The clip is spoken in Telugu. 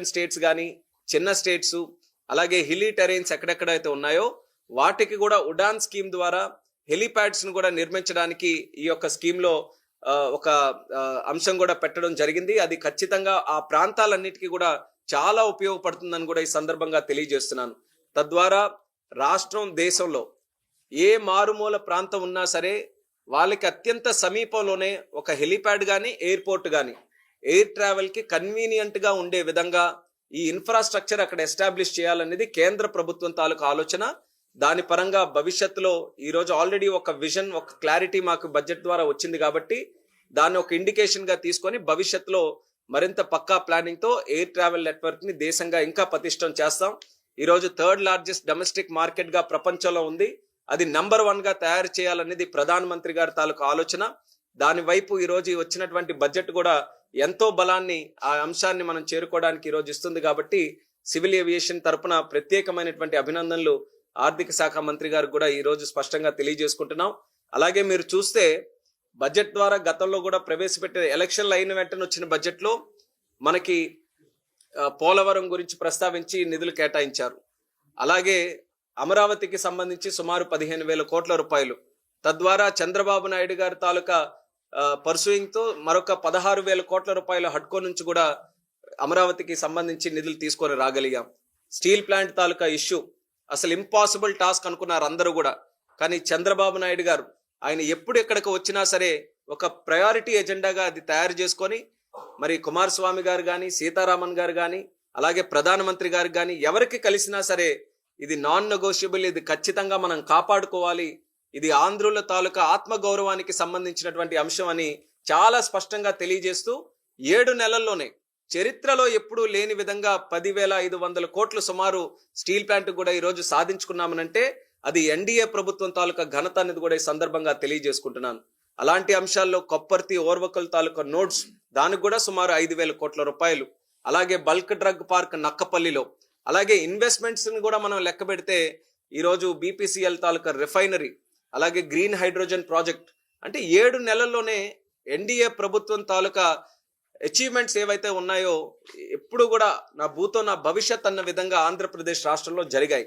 స్టేట్స్ కానీ చిన్న స్టేట్స్ అలాగే హిల్లీ టెరైన్స్ ఎక్కడెక్కడైతే ఉన్నాయో వాటికి కూడా ఉడాన్ స్కీమ్ ద్వారా హెలిప్యాడ్స్ ను కూడా నిర్మించడానికి ఈ యొక్క స్కీమ్ లో ఒక అంశం కూడా పెట్టడం జరిగింది. అది ఖచ్చితంగా ఆ ప్రాంతాలన్నిటికీ కూడా చాలా ఉపయోగపడుతుందని కూడా ఈ సందర్భంగా తెలియజేస్తున్నాను. తద్వారా రాష్ట్రం దేశంలో ఏ మారుమూల ప్రాంతం ఉన్నా సరే వాళ్ళకి అత్యంత సమీపంలోనే ఒక హెలిప్యాడ్ కానీ ఎయిర్పోర్ట్ కానీ ఎయిర్ ట్రావెల్ కి కన్వీనియంట్ గా ఉండే విధంగా ఈ ఇన్ఫ్రాస్ట్రక్చర్ అక్కడ ఎస్టాబ్లిష్ చేయాలనేది కేంద్ర ప్రభుత్వం తాలూకు ఆలోచన. దాని పరంగా భవిష్యత్తులో ఈ రోజు ఆల్రెడీ ఒక విజన్, ఒక క్లారిటీ మాకు బడ్జెట్ ద్వారా వచ్చింది కాబట్టి దాన్ని ఒక ఇండికేషన్ గా తీసుకొని భవిష్యత్తులో మరింత పక్కా ప్లానింగ్ తో ఎయిర్ ట్రావెల్ నెట్వర్క్ ని దేశంగా ఇంకా పటిష్టం చేస్తాం. ఈ రోజు థర్డ్ లార్జెస్ట్ డొమెస్టిక్ మార్కెట్ గా ప్రపంచంలో ఉంది. అది నంబర్ 1 గా తయారు చేయాలనేది ప్రధానమంత్రి గారి తాలూకు ఆలోచన. దాని వైపు ఈ రోజు వచ్చినటువంటి బడ్జెట్ కూడా ఎంతో బలాన్ని, ఆ అంశాన్ని మనం చేరుకోవడానికి ఈ రోజు ఇస్తుంది. కాబట్టి సివిల్ ఏవియేషన్ తరపున ప్రత్యేకమైనటువంటి అభినందనలు ఆర్థిక శాఖ మంత్రి గారు కూడా ఈ రోజు స్పష్టంగా తెలియజేసుకుంటున్నాం. అలాగే మీరు చూస్తే బడ్జెట్ ద్వారా గతంలో కూడా ప్రవేశపెట్టిన ఎలక్షన్లు అయిన వెంటనే వచ్చిన బడ్జెట్ లో మనకి పోలవరం గురించి ప్రస్తావించి నిధులు కేటాయించారు. అలాగే అమరావతికి సంబంధించి సుమారు 15,000 కోట్ల రూపాయలు, తద్వారా చంద్రబాబు నాయుడు గారి తాలూకా పర్సూయింగ్ తో మరొక 16,000 కోట్ల రూపాయల హడ్కో నుంచి కూడా అమరావతికి సంబంధించి నిధులు తీసుకొని రాగలిగాం. స్టీల్ ప్లాంట్ తాలూకా ఇష్యూ అసలు ఇంపాసిబుల్ టాస్క్ అనుకున్నారు అందరూ కూడా. కానీ చంద్రబాబు నాయుడు గారు ఆయన ఎప్పుడు ఎక్కడికి వచ్చినా సరే ఒక ప్రయారిటీ ఎజెండాగా అది తయారు చేసుకొని మరి కుమారస్వామి గారు కానీ, సీతారామన్ గారు కానీ, అలాగే ప్రధానమంత్రి గారు కానీ ఎవరికి కలిసినా సరే ఇది నాన్ నెగోషియబుల్, ఇది ఖచ్చితంగా మనం కాపాడుకోవాలి, ఇది ఆంధ్రుల తాలూకా ఆత్మగౌరవానికి సంబంధించినటువంటి అంశం అని చాలా స్పష్టంగా తెలియజేస్తూ 7 నెలల్లోనే చరిత్రలో ఎప్పుడూ లేని విధంగా 10,500 కోట్లు సుమారు స్టీల్ ప్లాంట్ కూడా ఈ రోజు సాధించుకున్నామనంటే అది ఎన్డీఏ ప్రభుత్వం తాలూకా ఘనత అనేది కూడా ఈ సందర్భంగా తెలియజేసుకుంటున్నాను. అలాంటి అంశాల్లో కొప్పర్తి ఓర్వకల్ తాలూకా నోట్స్, దానికి కూడా సుమారు 5,000 కోట్ల రూపాయలు. అలాగే బల్క్ డ్రగ్ పార్క్ నక్కపల్లిలో, అలాగే ఇన్వెస్ట్మెంట్స్ ని కూడా మనం లెక్క పెడితే ఈరోజు బీపీసీఎల్ తాలూకా రిఫైనరీ, అలాగే గ్రీన్ హైడ్రోజన్ ప్రాజెక్ట్, అంటే 7 నెలల్లోనే ఎన్డీఏ ప్రభుత్వం తాలూకా అచీవ్మెంట్స్ ఏవైతే ఉన్నాయో ఎప్పుడు కూడా నా భూతో నా భవిష్యత్ అన్న విధంగా ఆంధ్రప్రదేశ్ రాష్ట్రంలో జరిగాయి.